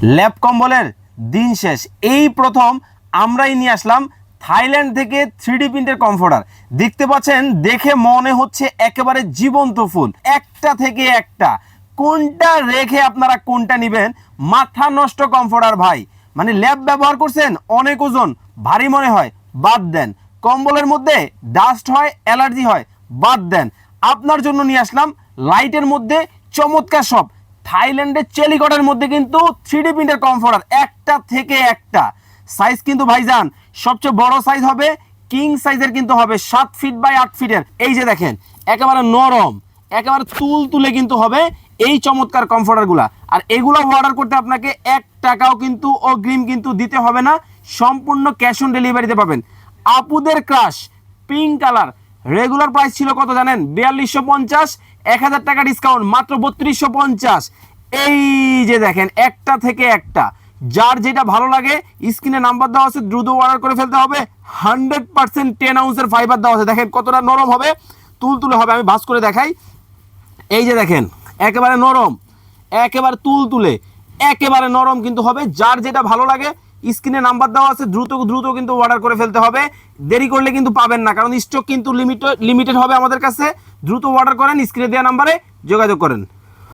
Lab কম্বলের দিন শেষ, এই প্রথম আমরাই নিয়ে আসলাম থাইল্যান্ড থেকে 3D প্রিন্টের কমফোর্টার। দেখতে পাচ্ছেন, দেখে মনে হচ্ছে একেবারে জীবন্ত ফুল, একটা থেকে একটা। কোনটা রেখে আপনারা কোনটা নেবেন, মাথা নষ্ট কমফোর্টার ভাই। মানে ল্যাব ব্যবহার করছেন, অনেক ওজন, ভারী মনে হয়, বাদ দেন। কম্বলের মধ্যে ডাস্ট হয়, অ্যালার্জি হয়, বাদ দেন। আপনার জন্য নিয়ে আসলাম লাইটের মধ্যে চমৎকার সব থাইল্যান্ডের চেলিকটের মধ্যে কিন্তু 3D প্রিন্টের কমফোর্টার, একটা থেকে একটা। সাইজ কিন্তু ভাইজান সবচেয়ে বড় সাইজ হবে কিং সাইজের, কিন্তু হবে 7 ফিট বাই 8 ফিটের। এই যে দেখেন, একেবারে নরম, একেবারে তুল তুলে কিন্তু হবে এই চমৎকার কমফোর্টারগুলা। আর এগুলো অর্ডার করতে আপনাকে 1 টাকাও কিন্তু অগ্রিম কিন্তু দিতে হবে না, সম্পূর্ণ ক্যাশ অন ডেলিভারিতে পাবেন। আপুদের crush pink colour, regular price ছিল কত জানেন? 4250, 1000 টাকা ডিসকাউন্ট মাত্র 3250। এই যে দেখেন, একটা থেকে একটা। যার যেটা ভালো লাগে স্ক্রিনে নাম্বার দেওয়া আছে, দ্রুত অর্ডার করে ফেলতে হবে। 100% 10 আউন্সের ফাইবার দেওয়া আছে। দেখেন কতটা নরম হবে, তুলতুলে হবে। আমি ভাঁজ করে দেখাই। এই যে দেখেন, একেবারে নরম, একেবারে তুলতুলে, একেবারে নরম কিন্তু হবে। যার যেটা ভালো লাগে স্ক্রিনে নাম্বার দেওয়া আছে, দ্রুত দ্রুত কিন্তু অর্ডার করে ফেলতে হবে। দেরি করলে কিন্তু পাবেন না, কারণ স্টক কিন্তু লিমিটেড হবে আমাদের কাছে। দ্রুত অর্ডার করেন, স্ক্রিনে দেওয়া নাম্বারে যোগাযোগ করেন।